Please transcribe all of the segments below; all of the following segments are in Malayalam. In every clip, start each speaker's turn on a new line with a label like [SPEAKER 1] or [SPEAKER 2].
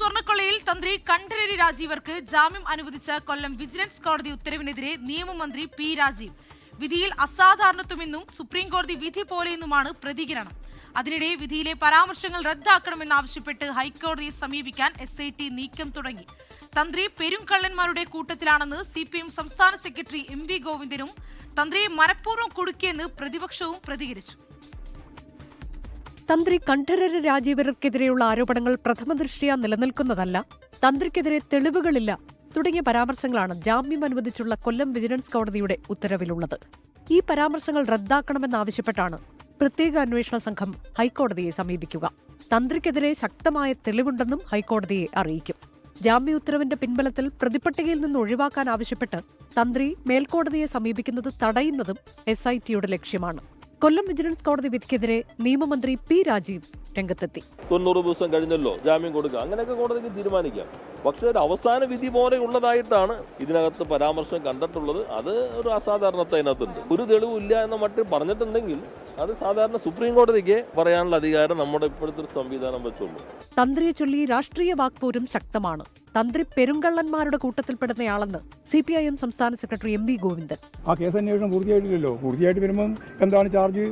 [SPEAKER 1] സ്വർണ്ണക്കൊള്ളയിൽ തന്ത്രി കണ്ഠരര് രാജീവർക്ക് ജാമ്യം അനുവദിച്ച കൊല്ലം വിജിലൻസ് കോടതി ഉത്തരവിനെതിരെ നിയമമന്ത്രി പി രാജീവ്. വിധിയിൽ അസാധാരണത്വമെന്നും സുപ്രീം കോടതി വിധി പോലെയെന്നുമാണ് പ്രതികരണം. അതിനിടെ വിധിയിലെ പരാമർശങ്ങൾ റദ്ദാക്കണമെന്നാവശ്യപ്പെട്ട് ഹൈക്കോടതിയെ സമീപിക്കാൻ SIT നീക്കം തുടങ്ങി. തന്ത്രി പെരുംകള്ളന്മാരുടെ കൂട്ടത്തിലാണെന്ന് CPM സംസ്ഥാന സെക്രട്ടറി MV ഗോവിന്ദനും തന്ത്രിയെ മനഃപൂർവ്വം കുടുക്കിയെന്ന് പ്രതിപക്ഷവും പ്രതികരിച്ചു.
[SPEAKER 2] തന്ത്രി കണ്ഠരര് രാജീവർക്കെതിരെയുള്ള ആരോപണങ്ങൾ പ്രഥമദൃഷ്ട്യാ നിലനിൽക്കുന്നതല്ല, തന്ത്രിക്കെതിരെ തെളിവുകളില്ല തുടങ്ങിയ പരാമർശങ്ങളാണ് ജാമ്യം അനുവദിച്ചുള്ള കൊല്ലം വിജിലൻസ് കോടതിയുടെ ഉത്തരവിലുള്ളത്. ഈ പരാമർശങ്ങൾ റദ്ദാക്കണമെന്നാവശ്യപ്പെട്ടാണ് പ്രത്യേക അന്വേഷണ സംഘം ഹൈക്കോടതിയെ സമീപിക്കുക. തന്ത്രിക്കെതിരെ ശക്തമായ തെളിവുണ്ടെന്നും ഹൈക്കോടതിയെ അറിയിക്കും. ജാമ്യ ഉത്തരവിന്റെ പിൻബലത്തിൽ പ്രതിപട്ടികയിൽ നിന്ന് ഒഴിവാക്കാൻ ആവശ്യപ്പെട്ട് തന്ത്രി മേൽക്കോടതിയെ സമീപിക്കുന്നത് തടയുന്നതും SITയുടെ ലക്ഷ്യമാണ്. കൊല്ലം വിജിലൻസ് കോടതി വിധിക്കെതിരെ നിയമമന്ത്രി പി രാജീവ് രംഗത്തെത്തി.
[SPEAKER 3] 90 ദിവസം കഴിഞ്ഞല്ലോ, ജാമ്യം കൊടുക്കുക, അങ്ങനെയൊക്കെ കോടതിക്ക് തീരുമാനിക്കാം. പക്ഷേ ഒരു അവസാന വിധി പോലെ ഉള്ളതായിട്ടാണ് ഇതിനകത്ത് പരാമർശം കണ്ടിട്ടുള്ളത്. അത് ഒരു അസാധാരണത അതിനകത്തുണ്ട്. ഒരു തെളിവില്ല എന്ന മട്ടിൽ പറഞ്ഞിട്ടുണ്ടെങ്കിൽ അത് സാധാരണ സുപ്രീം കോടതിക്ക് പറയാനുള്ള അധികാരം നമ്മുടെ ഇപ്പോഴത്തെ സംവിധാനം വെച്ചുള്ളൂ.
[SPEAKER 2] തന്ത്രിയെ ചൊല്ലി രാഷ്ട്രീയ വാക്പോരും ശക്തമാണ്. തന്ത്രി പെരുങ്കള്ളന്മാരുടെ കൂട്ടത്തിൽപ്പെടുന്നയാളെന്ന് CPIM സംസ്ഥാന സെക്രട്ടറി MV ഗോവിന്ദൻ.
[SPEAKER 4] ആ കേസ് അന്വേഷണം പൂർത്തിയായിട്ടില്ലല്ലോ. പൂർത്തിയായിട്ട് വരുമ്പം എന്താണ് ചാർജ്,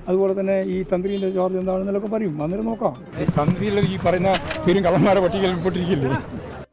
[SPEAKER 4] അതുപോലെ തന്നെ ഈ തന്ത്രിയുടെ ചാർജ് എന്താണെന്നൊക്കെ പറയും. അന്നേരം നോക്കാം. തന്ത്രിയിൽ ഈ പറയുന്ന പെരുങ്കള്ളന്മാരുടെ പട്ടികയിൽ ഉൾപ്പെട്ടിരിക്കില്ലേ.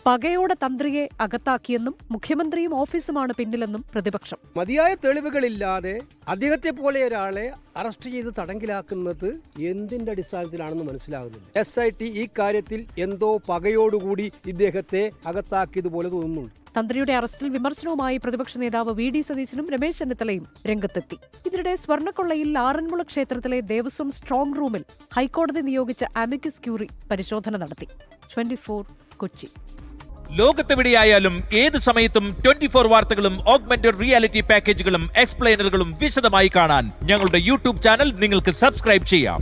[SPEAKER 2] പകയോടെ തന്ത്രിയെ അകത്താക്കിയെന്നും മുഖ്യമന്ത്രിയും ഓഫീസുമാണ് പിന്നിലെന്നും പ്രതിപക്ഷം.
[SPEAKER 5] മതിയായ തെളിവുകളില്ലാതെ അദ്ദേഹത്തെ പോലെ ഒരാളെ അറസ്റ്റ് ചെയ്ത് തടങ്കിലാക്കുന്നത് എന്തിന്റെ അടിസ്ഥാനത്തിലാണെന്ന് മനസ്സിലാകുന്നില്ല. SIT ഈ കാര്യത്തിൽ എന്തോ പകയോടുകൂടി ഇദ്ദേഹത്തെ അകത്താക്കിയതുപോലെ തോന്നുന്നുണ്ട്.
[SPEAKER 2] തന്ത്രിയുടെ അറസ്റ്റിൽ വിമർശനവുമായി പ്രതിപക്ഷ നേതാവ് VD സതീശനും രമേശ് ചെന്നിത്തലയും രംഗത്തെത്തി. ഇതിനിടെ സ്വർണ്ണക്കൊള്ളയിൽ ആറന്മുള ക്ഷേത്രത്തിലെ ദേവസ്വം സ്ട്രോങ് റൂമിൽ ഹൈക്കോടതി നിയോഗിച്ച അമിക്കസ് ക്യൂറി പരിശോധന നടത്തി. 24 കൊച്ചി.
[SPEAKER 6] ലോകത്തെവിടെയായാലും ഏത് സമയത്തും 24 വാർത്തകളും ഓഗ്മെന്റഡ് റിയാലിറ്റി പാക്കേജുകളും എക്സ്പ്ലെയിനറുകളും വിശദമായി കാണാൻ ഞങ്ങളുടെ YouTube ചാനൽ നിങ്ങൾക്ക് സബ്സ്ക്രൈബ് ചെയ്യാം.